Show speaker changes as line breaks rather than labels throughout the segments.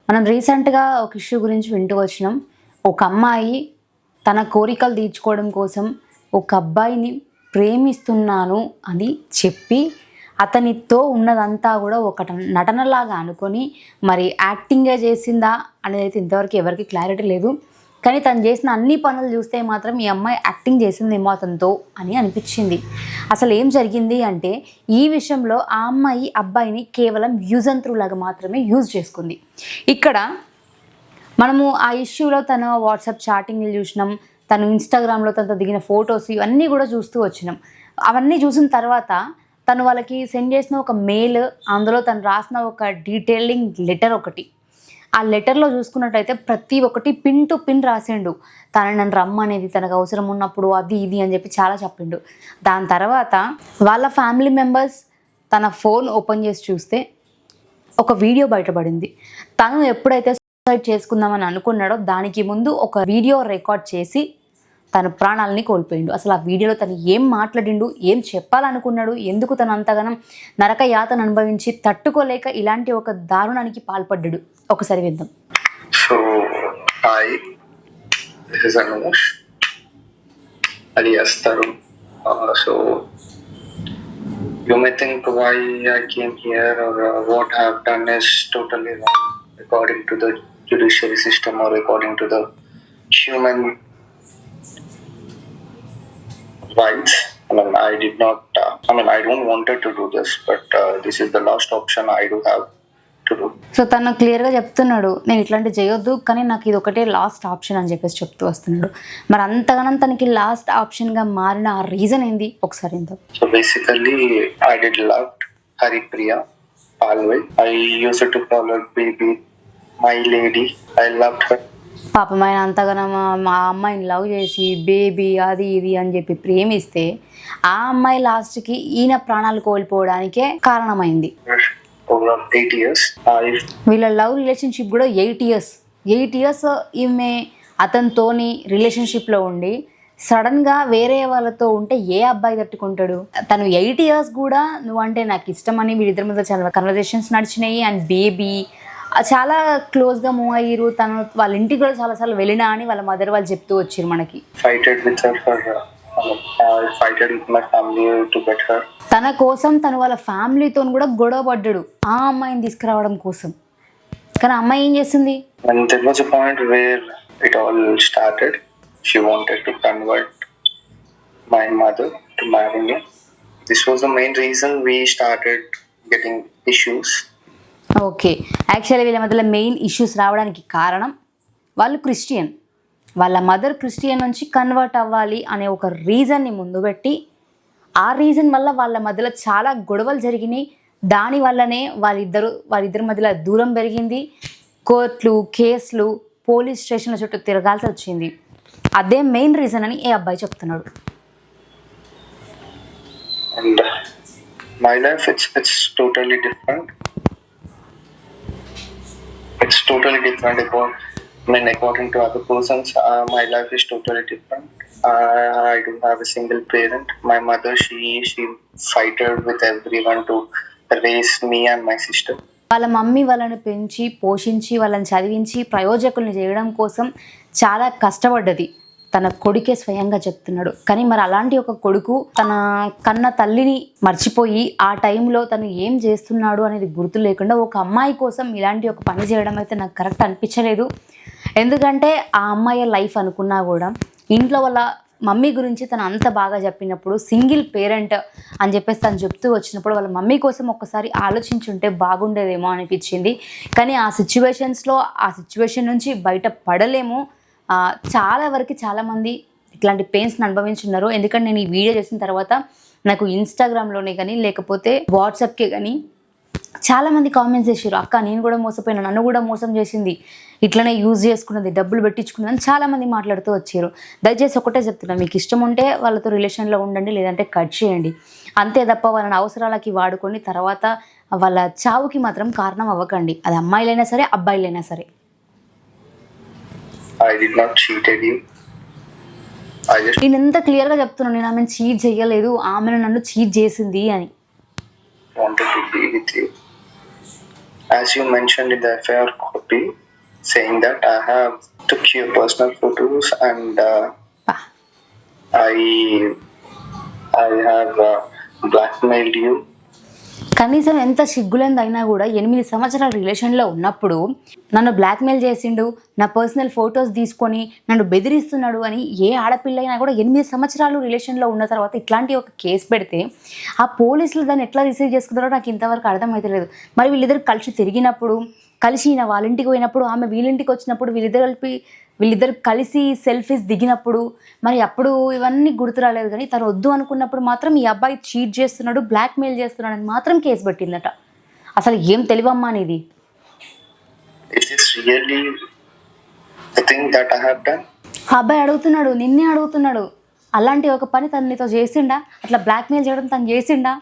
మనం రీసెంట్గా ఒక ఇష్యూ గురించి వింటూ వచ్చినాం. ఒక అమ్మాయి తన కోరికలు తీర్చుకోవడం కోసం ఒక అబ్బాయిని ప్రేమిస్తున్నాను అని చెప్పి అతనితో ఉన్నదంతా కూడా ఒక నటనలాగా అనుకొని మరి యాక్టింగే చేసిందా అనేది అయితే ఇంతవరకు ఎవరికి క్లారిటీ లేదు. కానీ తను చేసిన అన్ని పనులు చూస్తే మాత్రం ఈ అమ్మాయి యాక్టింగ్ చేసిందేమో అతనితో అని అనిపించింది. అసలు ఏం జరిగింది అంటే ఈ విషయంలో ఆ అమ్మాయి అబ్బాయిని కేవలం యూజ్ అండ్ త్రూ లాగా మాత్రమే యూజ్ చేసుకుంది. ఇక్కడ మనము ఆ ఇష్యూలో తన వాట్సాప్ చాటింగ్లు చూసినాం, తను ఇన్స్టాగ్రామ్లో తనతో దిగిన ఫొటోస్ ఇవన్నీ కూడా చూస్తూ వచ్చినాం. అవన్నీ చూసిన తర్వాత తను వాళ్ళకి సెండ్ చేసిన ఒక మెయిల్, అందులో తను రాసిన ఒక డీటెయిలింగ్ లెటర్ ఒకటి, ఆ లెటర్లో చూసుకున్నట్టయితే ప్రతి ఒక్కటి పిన్ టు పిన్ రాసిండు. తను నన్ను రమ్మనేది, తనకు అవసరం ఉన్నప్పుడు అది ఇది అని చెప్పి చాలా చెప్పిండు. దాని తర్వాత వాళ్ళ ఫ్యామిలీ మెంబర్స్ తన ఫోన్ ఓపెన్ చేసి చూస్తే ఒక వీడియో బయటపడింది. తను ఎప్పుడైతే సూసైడ్ చేసుకుందామని అనుకున్నాడో దానికి ముందు ఒక వీడియో రికార్డ్ చేసి తన ప్రాణాలని కోల్పోయిండు. అసలు ఆ వీడియోలో తను ఏం మాట్లాడిండు, ఏం చెప్పాలనుకున్నాడు, ఎందుకు తను అంతగానం నరక యాతను అనుభవించి తట్టుకోలేక ఇలాంటి ఒక దారుణానికి పాల్పడ్డాడు, ఒకసారి విందాం.
So hi, this is Anush alias Tarun. So you may think why I came here or what I have done is totally wrong according to the judiciary system or according to the human rights. I did not, I don't wanted to do this, but this is the last option I do have to do.
So తను క్లియర్గా చెప్తున్నాడు, నేను ఇట్లాంటి చేయొద్దు కానీ నాకు ఇది ఒకటే లాస్ట్ ఆప్షన్ అని చెప్పేసి చెప్తూ వస్తున్నాడు. మరి అంతగానం తనకి లాస్ట్ ఆప్షన్గా మారిన ఆ రీజన్ ఏంది ఒకసారి ఏంటో.
So basically I did love Haripriya always. I used to call her baby, my lady. I loved her.
పాపం ఆయన అంతగానో మా అమ్మాయిని లవ్ చేసి బేబీ అది ఇది అని చెప్పి ప్రేమిస్తే ఆ అమ్మాయి లాస్ట్కి ఈయన ప్రాణాలు కోల్పోవడానికే కారణమైంది.
Over 8 years.
వీళ్ళ లవ్ రిలేషన్షిప్ కూడా 8 ఇయర్స్ ఈమె అతనితోని రిలేషన్షిప్లో ఉండి సడన్గా వేరే వాళ్ళతో ఉంటే ఏ అబ్బాయి తట్టుకుంటాడు? తను 8 ఇయర్స్ కూడా నువ్వంటే నాకు ఇష్టం అని వీళ్ళిద్దరి మధ్య చాలా కన్వర్జేషన్స్ నడిచినాయి. అండ్ బేబీ చాలా క్లోజ్గా మూవ్ అయ్యారు. తను వాళ్ళ ఇంటికి కూడా చాలాసార్లు వెళ్ళినా అని వాళ్ళ మదర్ వాళ్ళు చెప్తూ వచ్చారు మనకి. తన కోసం తను వాళ్ళ ఫ్యామిలీతో కూడా గొడవ పడ్డాడు ఆ అమ్మాయిని తీసుకురావడం కోసం. కానీ అమ్మాయి ఏం చేసింది?
There was a point where it all started. She wanted to convert my mother to marry me. This was the main reason we started getting issues.
Okay, actually వీళ్ళ మధ్యలో మెయిన్ ఇష్యూస్ రావడానికి కారణం వాళ్ళు క్రిస్టియన్, వాళ్ళ mother Christian నుంచి convert అవ్వాలి అనే ఒక రీజన్ని ముందు పెట్టి ఆ రీజన్ వల్ల వాళ్ళ మధ్యలో చాలా గొడవలు జరిగినాయి. దానివల్లనే వాళ్ళిద్దరి మధ్యలో దూరం పెరిగింది. కోర్టులు, కేసులు, పోలీస్ స్టేషన్ల చుట్టూ తిరగాల్సి వచ్చింది. అదే మెయిన్ రీజన్ అని ఏ అబ్బాయి చెప్తున్నాడు.
And my life, it's totally different. It's totally different according to other persons. My life is totally different. I don't have a single parent. My mother, she fighted with everyone to raise me and my sister.
వాళ్ళ mummy వాళ్ళని పెంచి పోషించి వాళ్ళని చదివించి ప్రయోజకుల్ని చేయడం కోసం చాలా కష్టపడ్డది. తన కొడుకే స్వయంగా చెప్తున్నాడు. కానీ మరి అలాంటి ఒక కొడుకు తన కన్న తల్లిని మర్చిపోయి ఆ టైంలో తను ఏం చేస్తున్నాడు అనేది గుర్తు లేకుండా ఒక అమ్మాయి కోసం ఇలాంటి ఒక పని చేయడం అయితే నాకు కరెక్ట్ అనిపించలేదు. ఎందుకంటే ఆ అమ్మాయి లైఫ్ అనుకున్నా కూడా ఇంట్లో వాళ్ళ మమ్మీ గురించి తను అంత బాగా చెప్పినప్పుడు, సింగిల్ పేరెంట్ అని చెప్పేసి తను చెప్తూ వచ్చినప్పుడు వాళ్ళ మమ్మీ కోసం ఒక్కసారి ఆలోచించుంటే బాగుండేదేమో అనిపించింది. కానీ ఆ సిచ్యువేషన్ నుంచి బయట పడలేము. చాలా వరకు చాలామంది ఇట్లాంటి పెయిన్స్ని అనుభవించున్నారు. ఎందుకంటే నేను ఈ వీడియో చేసిన తర్వాత నాకు ఇన్స్టాగ్రామ్లోనే కానీ లేకపోతే వాట్సాప్కే కానీ చాలామంది కామెంట్స్ చేశారు, అక్క నేను కూడా మోసపోయినా, నన్ను కూడా మోసం చేసింది, ఇట్లనే యూజ్ చేసుకున్నది, డబ్బులు పెట్టించుకున్నది అని చాలామంది మాట్లాడుతూ వచ్చారు. దయచేసి ఒకటే చెప్తున్నా, మీకు ఇష్టం ఉంటే వాళ్ళతో రిలేషన్లో ఉండండి, లేదంటే కట్ చేయండి. అంతే తప్ప వాళ్ళని అవసరాలకి వాడుకొని తర్వాత వాళ్ళ చావుకి మాత్రం కారణం అవ్వకండి. అది అమ్మాయిలైనా సరే అబ్బాయిలైనా సరే.
I did not cheated you.
నేను ఎంత క్లియర్గా చెప్తున్నాను, నేను ఆమెను చీట్ చేయలేదు, ఆమెను నన్ను చీట్ చేసింది అని.
Wanted to be with you. As you mentioned in the affair చెప్పి saying that I have took your personal photos and I have blackmailed you.
కనీసం ఎంత సిగ్గులేంది అయినా కూడా 8 సంవత్సరాల రిలేషన్లో ఉన్నప్పుడు నన్ను బ్లాక్మెయిల్ చేసిండు, నా పర్సనల్ ఫొటోస్ తీసుకొని నన్ను బెదిరిస్తున్నాడు అని ఏ ఆడపిల్ల అయినా కూడా 8 సంవత్సరాలు రిలేషన్లో ఉన్న తర్వాత ఇట్లాంటి ఒక కేసు పెడితే ఆ పోలీసులు దాన్ని ఎట్లా రిసీవ్ చేసుకుంటారో నాకు ఇంతవరకు అర్థమవుతలేదు. మరి వీళ్ళిద్దరు కలిసి తిరిగినప్పుడు, కలిసి ఈయన వాళ్ళ ఇంటికి పోయినప్పుడు, ఆమె వీళ్ళింటికి వచ్చినప్పుడు, వీళ్ళిద్దరు కలిసి సెల్ఫీస్ దిగినప్పుడు మరి అప్పుడు ఇవన్నీ గుర్తు రాలేదు. కానీ తను వద్దు అనుకున్నప్పుడు మాత్రం ఈ అబ్బాయి చీట్ చేస్తున్నాడు, బ్లాక్మెయిల్ చేస్తున్నాడు అని మాత్రం కేసు పెట్టిందట. అసలు ఏం తెలివమ్మా నీది?
Is this really the thing that I have done?
ఆ అబ్బాయి అడుగుతున్నాడు, నిన్నే అడుగుతున్నాడు, అలాంటి ఒక పని తను నీతో చేసిండా? అట్లా బ్లాక్మెయిల్ చేయడం తను చేసిండా?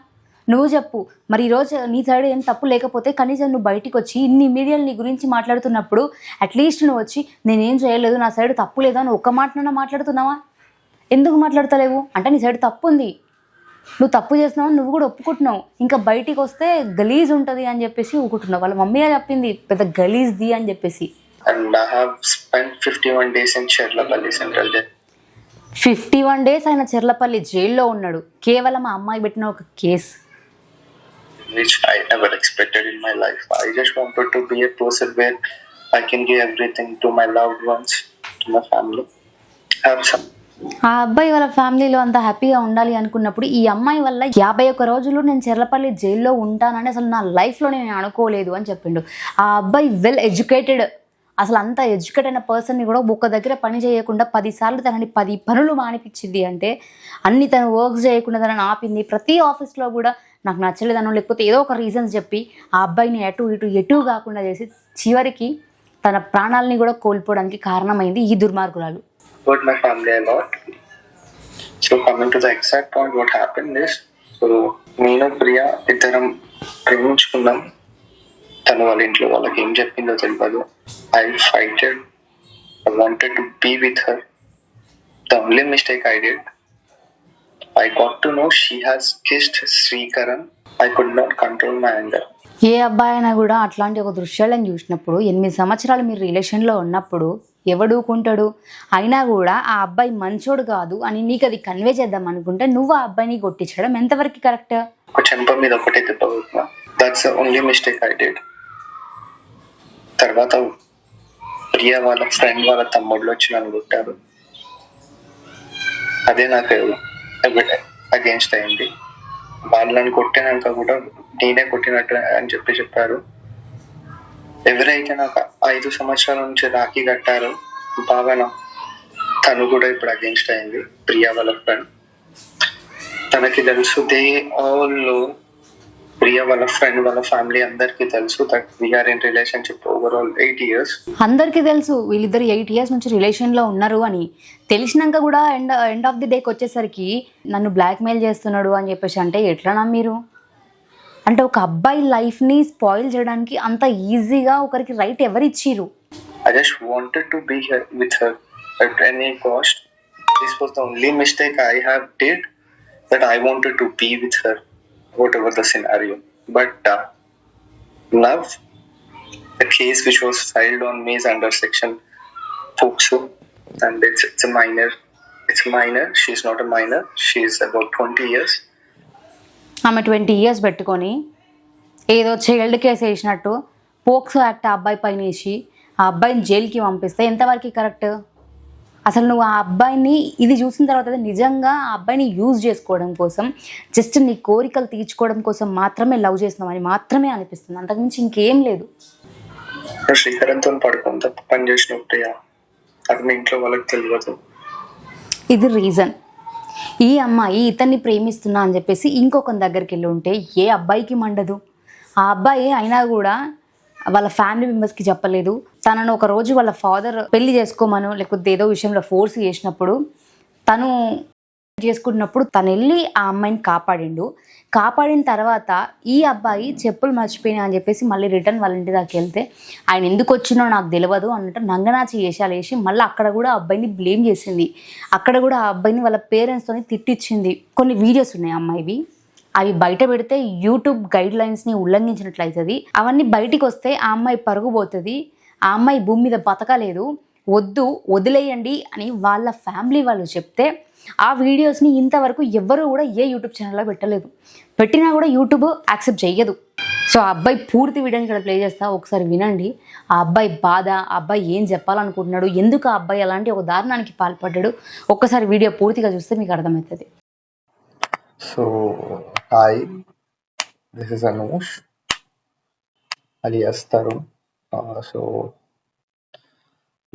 నువ్వు చెప్పు. మరి ఈరోజు నీ సైడ్ ఏం తప్పు లేకపోతే కనీసం నువ్వు బయటికి వచ్చి ఇన్ని మీడియాలు నీ గురించి మాట్లాడుతున్నప్పుడు అట్లీస్ట్ నువ్వు వచ్చి నేనేం చేయలేదు, నా సైడ్ తప్పు లేదు అని ఒక్క మాటనన్నా మాట్లాడుతున్నావా? ఎందుకు మాట్లాడతలేవు? అంటే నీ సైడ్ తప్పు ఉంది, నువ్వు తప్పు చేస్తున్నావు, నువ్వు కూడా ఒప్పుకుంటున్నావు. ఇంకా బయటికి వస్తే గలీజ్ ఉంటుంది అని చెప్పేసి ఒప్పుకుంటున్నావు. వాళ్ళ మమ్మీగా చెప్పింది పెద్ద గలీజ్ది అని చెప్పేసి.
And I have spent 51 days in Cherlapalli Central Jail.
51 days ఆయన చెర్లపల్లి జైల్లో ఉన్నాడు, కేవలం ఆ అమ్మాయి పెట్టిన ఒక case.
Which I never expected in my life. I just wanted to be a person where I can give everything to my loved ones, to my family. Have some.
ఆ అబ్బాయి వాళ్ళ ఫ్యామిలీలో అంత హ్యాపీగా ఉండాలి అనుకున్నప్పుడు ఈ అమ్మాయి వల్ల 51 రోజులు నేను చెర్లపల్లి జైల్లో ఉంటానని అసలు నా లైఫ్లో నేను అనుకోలేదు అని చెప్పిండు. ఆ అబ్బాయి వెల్ ఎడ్యుకేటెడ్, అసలు అంత ఎడ్యుకేట్ అయిన పర్సన్ని కూడా ఒక దగ్గర పని చేయకుండా 10 సార్లు తనని 10 పనులు మానిపించింది. అంటే అన్ని తను వర్క్ చేయకుండా తనని ఆపింది. ప్రతి ఆఫీస్లో కూడా నాకు నచ్చలేదనో లేకపోతే ఏదో ఒక రీజన్స్ చెప్పి ఆ అబ్బాయిని ఎటు కాకుండా చేసి చివరికి తన ప్రాణాలని కూడా కోల్పోవడానికి కారణమైంది ఈ దుర్మార్గురాలు.
Hurt my family a lot. So coming to the exact point, what happened is, so నేను ప్రియా ఇద్దరం ప్రేమించుకున్నాం. తను వాళ్ళ ఇంట్లో వాళ్ళకి ఏం చెప్పిందో తెలియదు. I fighted. I wanted to be with her. The only mistake I did, I got to know she has kissed Srikaran. I could not control my anger.
ఏ అబ్బాయి అయినా కూడా అట్లాంటి ఒక దృశ్యాలను చూసినప్పుడు 8 సంవత్సరాలు మీరు రిలేషన్లో ఉన్నప్పుడు ఎవడుకుంటాడు? అయినా కూడా ఆ అబ్బాయి మంచోడు కాదు అని నీకు అది కన్వే చేద్దాం అనుకుంటే నువ్వు ఆ అబ్బాయిని కొట్టించడం ఎంతవరకు కరెక్ట్?
ఒక చెంప మీద ఒకటే దెబ్బ కొట్టినా. That's the only mistake I did. తర్వాత ప్రియా వాళ్ళ ఫ్రెండ్ వాళ్ళ తమ్ముళ్ళు వచ్చి నన్ను కొట్టారు. అదే నాకు అగేన్స్ట్ అయింది. వాళ్ళని కొట్టినాక కూడా నేనే కొట్టినట్టు అని చెప్పారు. ఎవరైతే నాకు 5 సంవత్సరాల నుంచి రాఖీ కట్టారో భావన, తను కూడా ఇప్పుడు అగేన్స్ట్ అయింది. ప్రియా వాళ్ళ ఫ్రెండ్, తనకి తెలుసు. దే ఆల్ ప్రియా వాళ్ళ ఫ్రెండ్ వాళ్ళ ఫ్యామిలీ అందరికీ తెలుసు that we are in relationship overall 8 years.
అందరికీ తెలుసు వీళ్ళిద్దరు 8 years నుంచి రిలేషన్లో ఉన్నారు అని. తెలిసినాక కూడా ఎండ్ ఆఫ్ ది డేకి వచ్చేసరికి నన్ను బ్లాక్మెయిల్ చేస్తున్నాడు అని చెప్పేసి అంటే ఎట్లా మీరు? అంటే ఒక అబ్బాయి లైఫ్ని స్పాయిల్ చేయడానికి అంత ఈజీగా ఒకరికి రైట్ ఎవరు ఇచ్చిరు?
I just wanted to be here with her at any cost. This was the only mistake I have did, that I wanted to be with her, whatever the scenario. But love, the case which was filed on me is under section POCSO, and it's a minor. It's minor. She's not a minor. She's about 20 years.
ఆమె 20 years పెట్టుకొని ఏదో child case వేసినట్టు POCSO act ఆ అబ్బాయి పైన వేసి ఆ అబ్బాయిని జైలుకి పంపిస్తే ఎంతవరకు కరెక్ట్? అసలు నువ్వు ఆ అబ్బాయిని ఇది చూసిన తర్వాత నిజంగా ఆ అబ్బాయిని యూజ్ చేసుకోవడం కోసం, జస్ట్ నీ కోరికలు తీర్చుకోవడం కోసం మాత్రమే లవ్ చేస్తున్నామని మాత్రమే అనిపిస్తుంది, అంతకుమించి ఇంకేం లేదు.
శ్రీకరణ్తో పడుకొని తప్ప పని చేసినట్టు అది మీ ఇంట్లో వాళ్ళకి తెలియదు.
ఇది రీజన్. ఈ అమ్మాయి ఇతన్ని ప్రేమిస్తున్నా అని చెప్పేసి ఇంకొకరి దగ్గరికి వెళ్ళి ఉంటే ఏ అబ్బాయికి మండదు? ఆ అబ్బాయి అయినా కూడా వాళ్ళ ఫ్యామిలీ మెంబర్స్కి చెప్పలేదు. తనను ఒక రోజు వాళ్ళ ఫాదర్ పెళ్లి చేసుకోమను లేకపోతే ఏదో విషయంలో ఫోర్స్ చేసినప్పుడు తను చేసుకున్నప్పుడు తను వెళ్ళి ఆ అమ్మాయిని కాపాడిన తర్వాత ఈ అబ్బాయి చెప్పులు మర్చిపోయినా అని చెప్పేసి మళ్ళీ రిటర్న్ వాళ్ళ ఇంటి దాకా వెళ్తే ఆయన ఎందుకు వచ్చినో నాకు తెలియదు అన్నట్టు నంగనాచి వేషాలు వేసి మళ్ళీ అక్కడ కూడా ఆ అబ్బాయిని బ్లేమ్ చేసింది. అక్కడ కూడా ఆ అబ్బాయిని వాళ్ళ పేరెంట్స్తోని తిట్టించింది. కొన్ని వీడియోస్ ఉన్నాయి అమ్మాయివి, అవి బయట పెడితే యూట్యూబ్ గైడ్ లైన్స్ని ఉల్లంఘించినట్లయితుంది. అవన్నీ బయటికి వస్తే ఆ అమ్మాయి పరుగు పోతుంది. ఆ అమ్మాయి భూమి మీద బతకలేదు, వద్దు వదిలేయండి అని వాళ్ళ ఫ్యామిలీ వాళ్ళు చెప్తే ఆ వీడియోస్ని ఇంతవరకు ఎవ్వరూ కూడా ఏ యూట్యూబ్ ఛానల్లో పెట్టలేదు. పెట్టినా కూడా యూట్యూబ్ యాక్సెప్ట్ చెయ్యదు. సో ఆ అబ్బాయి పూర్తి వీడియోని ఇక్కడ ప్లే చేస్తా, ఒకసారి వినండి. ఆ అబ్బాయి బాధ, ఆ అబ్బాయి ఏం చెప్పాలనుకుంటున్నాడు, ఎందుకు ఆ అబ్బాయి అలాంటి ఒక దారుణానికి పాల్పడ్డాడు, ఒక్కసారి వీడియో పూర్తిగా చూస్తే మీకు అర్థమవుతుంది.
So, hi, this is Anush alias Tarun. So,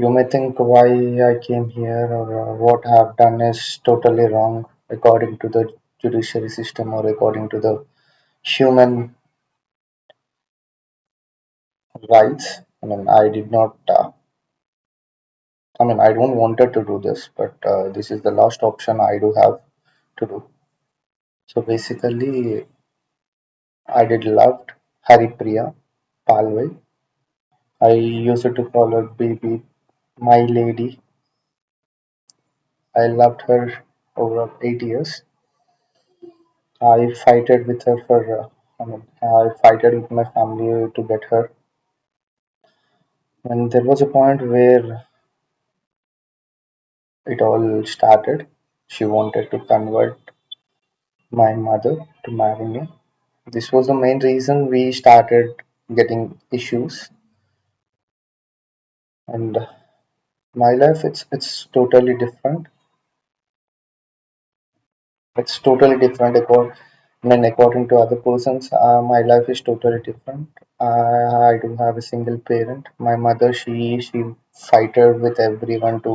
you may think why I came here or what I have done is totally wrong according to the judiciary system or according to the human rights. I mean, I did not. I don't wanted to do this, but this is the last option I do have to do. So basically, I did loved Haripriya Palway. I used to call her baby, my lady. I loved her over 8 years. I fighted with her for, I fighted with my family to get her. And there was a point where it all started. She wanted to convert my mother to marry me. This was the main reason we started getting issues. And my life, it's totally different. It's totally different according to other persons. My life is totally different. I do have a single parent. My mother, she fighted with everyone to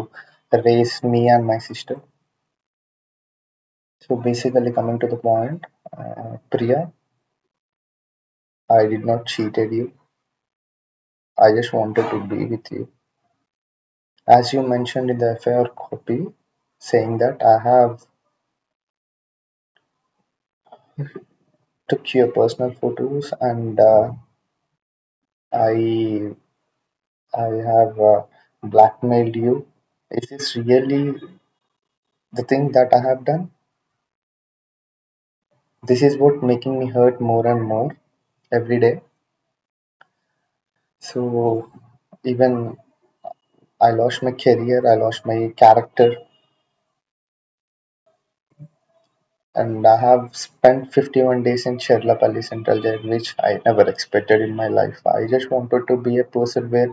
raise me and my sister. So basically, coming to the point, Priya, I did not cheated you. I just wanted to be with you. As you mentioned in the FIR copy, saying that I have took your personal photos and I I have blackmailed you. Is this really the thing that I have done? This is what making me hurt more and more every day. So even I lost my career, I lost my character, and I have spent 51 days in Cherlapalli Central Jail, which I never expected in my life. I just wanted to be a person where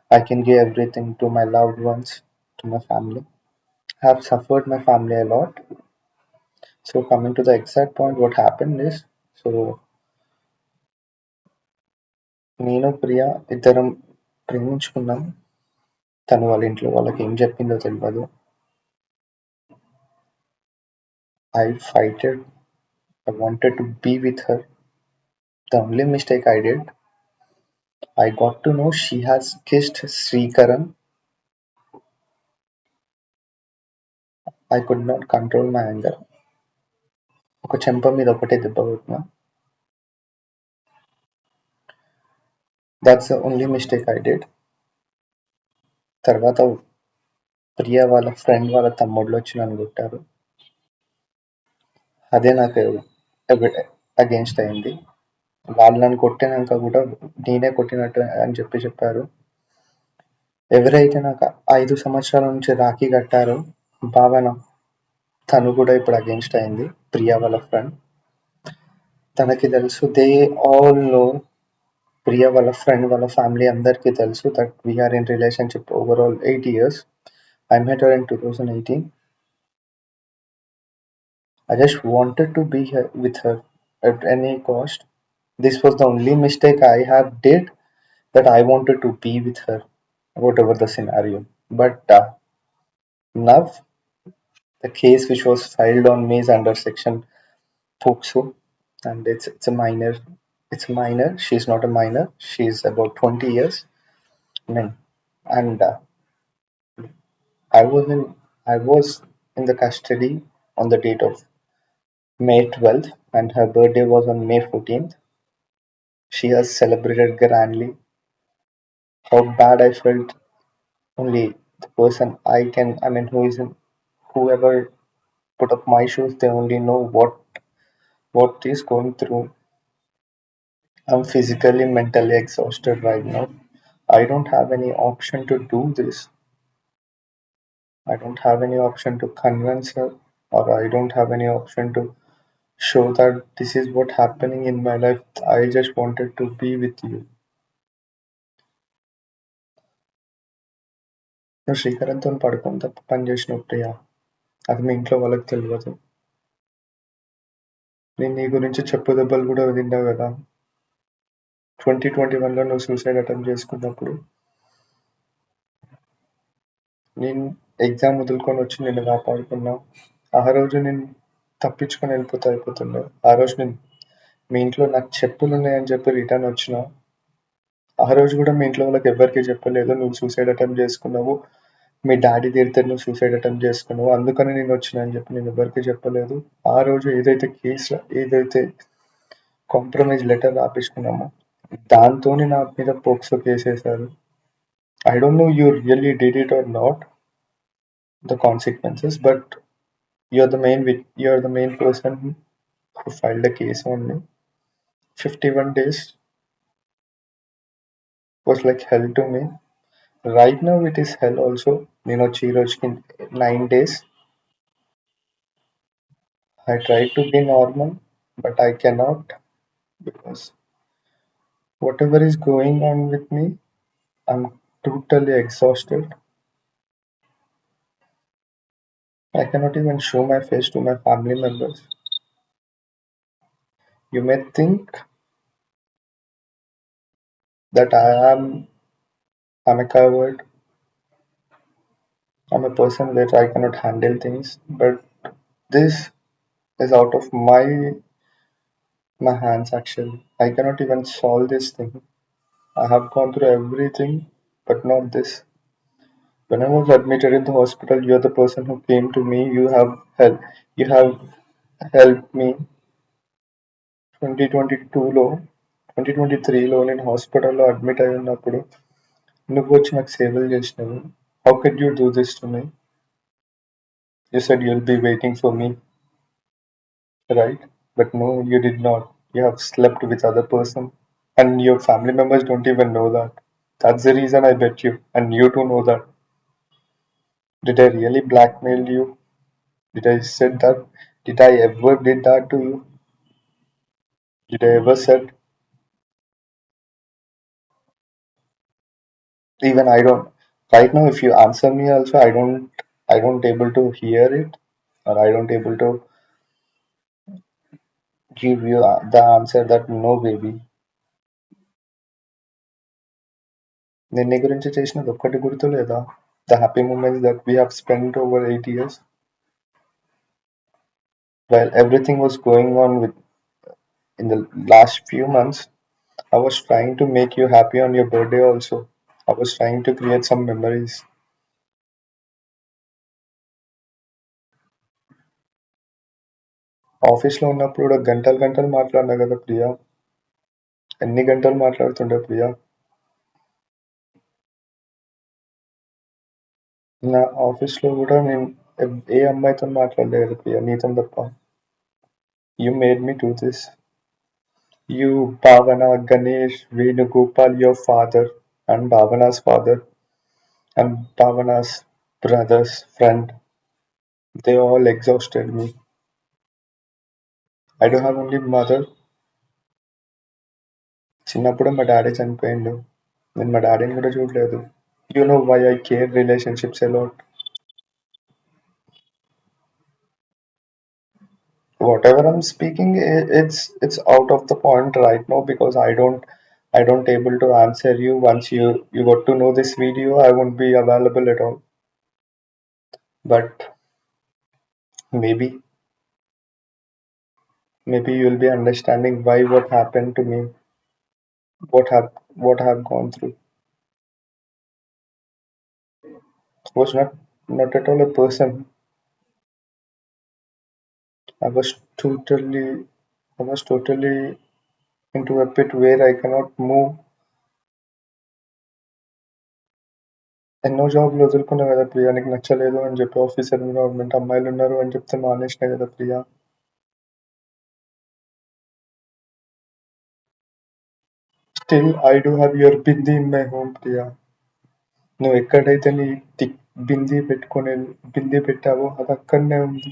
I can give everything to my loved ones, to my family. I have suffered my family a lot. So coming to the exact point, what happened is, so నేను ప్రియ ఇద్దరం ప్రేమించుకున్నాం. తను వాళ్ళ ఇంట్లో వాళ్ళకి ఏం చెప్పిందో తెలియదు. I fighted. I wanted to be with her. The only mistake I did, I got to know she has kissed Srikaran. I could not control my anger. ఒక చెంప మీద ఒకటే దెబ్బ కొట్టిన. That's the only mistake I did. తర్వాత ప్రియ వాళ్ళ friend వాళ్ళ తమ్ముళ్ళు వచ్చి నన్ను కొట్టారు. అదే నాకు అగేన్స్ట్ అయింది. వాళ్ళు నన్ను కొట్టినాక కూడా నేనే కొట్టినట్టు అని చెప్పారు. ఎవరైతే నాకు 5 సంవత్సరాల నుంచి రాఖీ కట్టారో భావన, తను కూడా ఇప్పుడు అగేన్స్ట్ అయింది. ప్రియా వాళ్ళ ఫ్రెండ్, తనకి తెలుసు. They all know. ప్రియా వాళ్ళ ఫ్రెండ్ వాళ్ళ ఫ్యామిలీ అందరికీ తెలుసు that we are in relationship overall 8 years. I met her in 2018. I just wanted to be with her at any cost. This was the only mistake I have did, that I wanted to be with her, whatever the scenario. But now the case which was filed on me is under section POCSO, and it's a minor. It's a minor. She's not a minor. She's about 20 years. I mean, and I was in I was in the custody on the date of May 12th, and her birthday was on May 14th. She has celebrated grandly. How bad I felt, only the person who is in, whoever put up my shoes, they only know what is going through. I'm physically, mentally exhausted right now. I don't have any option to do this. I don't have any option to convince her, or I don't have any option to show that this is what happening in my life. I just wanted to be with you. నువ్వు శ్రీకరణ్తో పడుకొని తప్ప పని చేసినావు ప్రియా. అది మీ ఇంట్లో వాళ్ళకి తెలియదు. నేను నీ గురించి చెప్పు దెబ్బలు కూడా తిన్నావు కదా. 2021లో నువ్వు సూసైడ్ అటెంప్ట్ చేసుకున్నప్పుడు నేను ఎగ్జామ్ వదులుకొని వచ్చి నిన్ను కాపాడుకున్నా. ఆ రోజు నేను తప్పించుకొని వెళ్ళిపోతే అయిపోతుండే. ఆ రోజు నేను మీ ఇంట్లో నాకు చెప్పులు ఉన్నాయని చెప్పి రిటర్న్ వచ్చిన. ఆ రోజు కూడా మీ ఇంట్లో వాళ్ళకి ఎవరికి చెప్పలేదు నువ్వు సూసైడ్ అటెంప్ట్ చేసుకున్నావు. మీ డాడీ తిడితే నువ్వు సూసైడ్ అటెంప్ట్ చేసుకున్నావు, అందుకని నేను వచ్చిన అని చెప్పి నేను ఎవరికి చెప్పలేదు. ఆ రోజు ఏదైతే కేసు, ఏదైతే కాంప్రమైజ్ లెటర్ రాపించుకున్నామో దాంతోనే నా మీద పోక్సో కేసు వేశారు. I don't know you really did it or not, the consequences, but you're the main person who filed a case on me. 51 days was like hell to me. Right now it is hell also. నేను వచ్చి ఈ రోజుకి 9 days. I try to be normal, but I cannot because whatever is going on with me, I'm totally exhausted. I cannot even show my face to my family members. You may think that I'm a coward. I'm a person that I cannot handle things, but this is out of my hands actually. I cannot even solve this thing. I have gone through everything, but not this. When I was admitted in the hospital, you're the person who came to me. You have helped me. 2022లో 2023లో నేను హాస్పిటల్లో admit అయి ఉన్నప్పుడు నువ్వు వచ్చి నాకు సేవలు చేసినావు. How could you do this to me? You said you'll be waiting for me, right? But no, you did not. You have slept with other person, and your family members don't even know that. That's the reason I bet you, and you too know that. Did I really blackmail you? Did I said that? Did I ever did that to you? Did I ever said? Even I don't. Right now, if you answer me also, I don't able to hear it, or I don't able to give you the answer that no, baby. నేను నీ గురించి చేసినది ఒక్కటి గుర్తులేదా? The happy moments that we have spent over 8 years, while everything was going on with in the last few months, I was trying to make you happy on your birthday also. I was trying to create some memories. ఆఫీస్లో ఉన్నప్పుడు కూడా గంటలు గంటలు మాట్లాడినా కదా ప్రియా. ఎన్ని గంటలు మాట్లాడుతుండే ప్రియా. నా ఆఫీస్లో కూడా నేను ఏ అమ్మాయితో మాట్లాడలే కదా ప్రియా, నీతో తప్ప. You made me do this. You, Bhavana, Ganesh, Venugopal, your father, and Bhavana's father, and Bhavana's brother's friend, they all exhausted me. I don't have only mother. చిన్నప్పుడు మా డాడీ చనిపోయిండు. నేను మా డాడీని కూడా చూడలేదు. You know why I care relationships a lot. Whatever I'm speaking, it's out of the point right now because I don't able to answer you. Once you got to know this video, I won't be available at all. But maybe you'll be understanding why what happened to me, what I've gone through. I was not at all a person. I was totally I was totally into a pit where I cannot move. ఎన్నో జాబ్‌లు వదులుకున్నా కదా ప్రియా, నీకు నచ్చలేదు అని చెప్పి office environment అమ్మాయిలున్నారు అని చెప్తే మానేసినా కదా Priya.
Still I do have your bindi in my home Priya. నువ్వు ఎక్కడైతే నీ బిందీ పెట్టావో అది అక్కడనే ఉంది.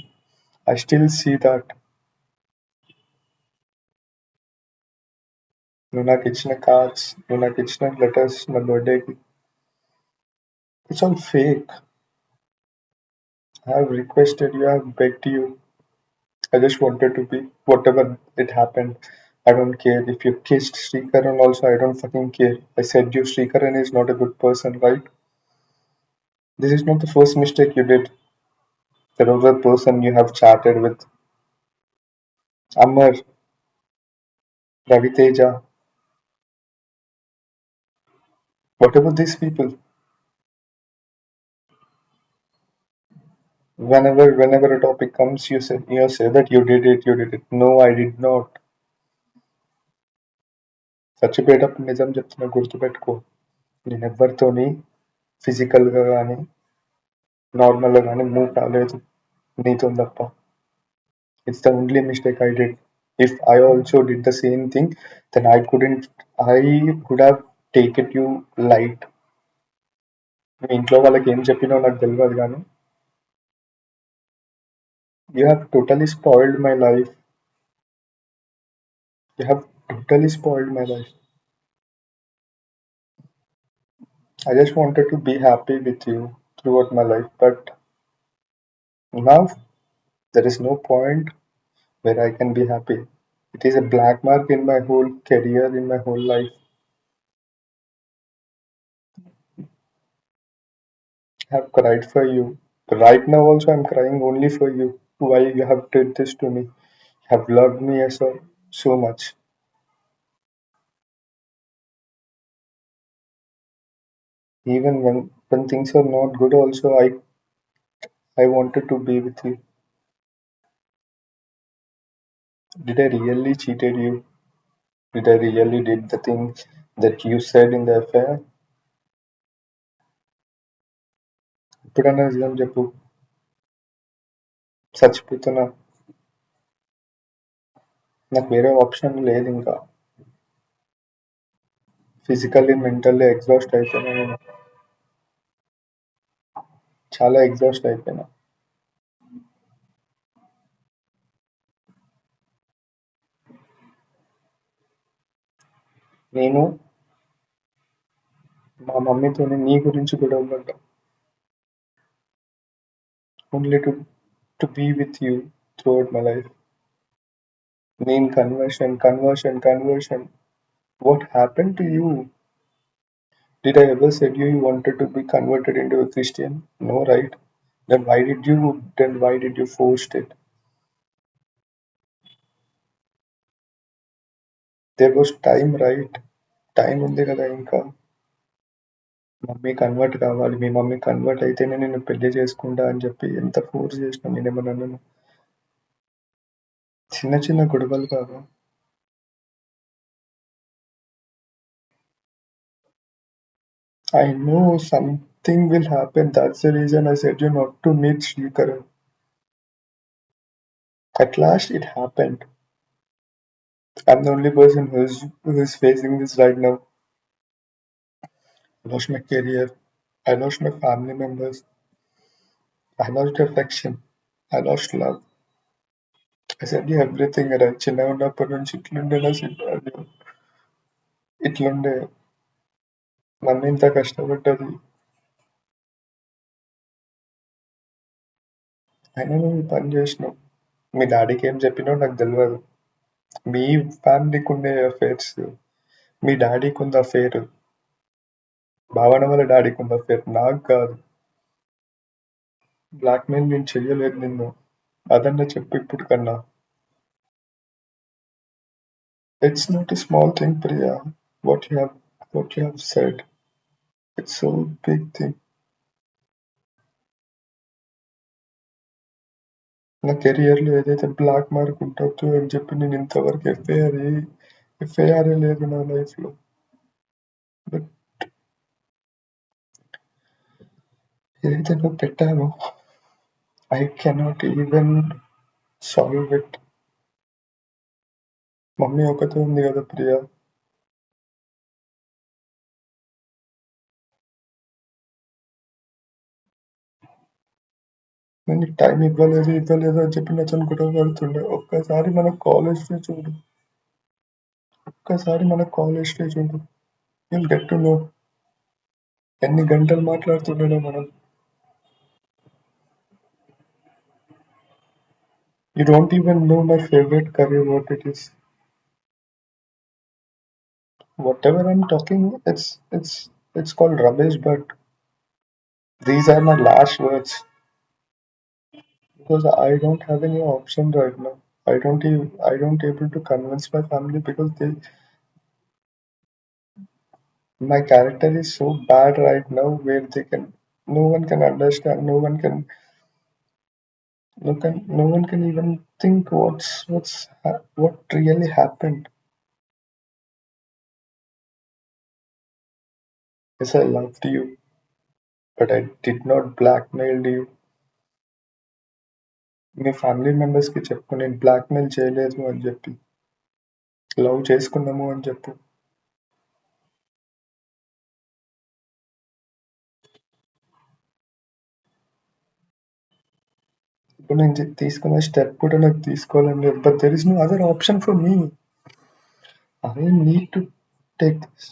I still see that. నువ్వు నాకు ఇచ్చిన కార్డ్స్, నువ్వు నాకు ఇచ్చిన లెటర్స్ నా బర్త్డేకి, it's all fake. I have requested you, I have begged you. I just wanted to be whatever it happened. I don't care if you kissed Srikaran also. I don't fucking care. I said you Srikaran is not a good person, right? This is not the first mistake you did. There was a person you have chatted with, Amar, Raviteja, whatever these people. Whenever a topic comes, you say that you did it, you did it. No, I did not. చచ్చిపోయేటప్పుడు నిజం చెప్తున్నా, గుర్తుపెట్టుకో. నేను ఎవరితోని ఫిజికల్గా కానీ నార్మల్గా కానీ move కాలేదు నీతో తప్ప. It's the only mistake I did. If I also did the same thing then I would have taked you light. మీ ఇంట్లో వాళ్ళకి ఏం చెప్పినో నాకు తెలియదు కానీ you have totally spoiled my life. You have totally spoiled my life. I just wanted to be happy with you throughout my life, but now there is no point where I can be happy. It is a black mark in my whole career, in my whole life. I have cried for you. Right now also I'm crying only for you. Why you have did this to me? You have loved me so much. Even when things are not good also I wanted to be with you. Did I really cheated you? Did I really did the things that you said in the affair? ఇప్పుడన్నా నిజం చెప్పు. చచ్చిపోతున్నా. నాకు వేరే option లేదు ఇంకా. Physically mentally exhaust అయిపోయినా నేను. చాలా ఎగ్జాస్ట్ అయిపోయినా. నేను మా మమ్మీతోని నీ గురించి గొడవ పడ్డా. Only to be with you throughout my life. నేను conversion. What happen to you? Did I ever said you wanted to be converted into a Christian? No, right? Then why did you force it? There was time, right? Time ఉంది కదా ఇంకా. Mummy convert కావాలి, మీ mummy convert అయితేనే నేను పెళ్లి చేసుకుంటా అని చెప్పి ఎంత ఫోర్స్ చేసినా నేనేమన్నా చిన్న చిన్న గొడవలు కాదు. I know something will happen. That's the reason I said you not to meet Srikaran. At last it happened. I'm the only person who is facing this right now. I lost my career. I lost my family members. I lost affection. I lost love. I said you everything right. చిన్నగా ఉన్నప్పటి నుంచి ఇట్లుండే నా cinema. ఇట్లుండే mummy ఇంత కష్టపడ్డది. అయినా నువ్వు పని చేసినావు. మీ డాడీకి ఏం చెప్పినావు నాకు తెలియదు. మీ ఫ్యామిలీకి ఉండే అఫేర్స్, మీ డాడీకి ఉంది అఫేర్, భావన వాళ్ళ డాడీకి ఉంది అఫేర్, నాకు కాదు. బ్లాక్మెయిల్ నేను చెయ్యలేదు నిన్ను, అదన్నా చెప్పు ఇప్పుడు కన్నా. It's not a small thing Priya, what you have said. It's so big thing. నా కెరియర్లో ఏదైతే బ్లాక్ మార్క్ ఉంటుందో అని చెప్పి నేను ఇంతవరకు ఎఫ్ఐఆర్ లేదు నా లైఫ్లో. బట్ ఏదైతే నువ్వు పెట్టావో I cannot even solve it. Mummy ఒకతే ఉంది కదా ప్రియా. నేను నీకు టైం ఇవ్వలేదు అని చెప్పి నచ్చని గొడవ పడుతుండే. ఒక్కసారి మన కాలేజ్ డే చూడు, యుల్ గెట్ టు నో ఎన్ని గంటలు మాట్లాడుతుండేనో మనం. You don't even know my favorite curry, what it is. Whatever I'm talking, it's called rubbish, but these are my last words because I don't have any option right now. I don't able to convince my family because my character is so bad right now where no one can understand, no one can even think what really happened. Yes, I loved you, but I did not blackmail you. Me family మెంబర్స్కి చెప్పు నేను blackmail చేయలేదు అని చెప్పి, love చేసుకున్నాము అని చెప్పు. ఇప్పుడు నేను తీసుకున్న స్టెప్ కూడా నాకు తీసుకోవాలని లేదు, but there is no other option for me. I need to take this.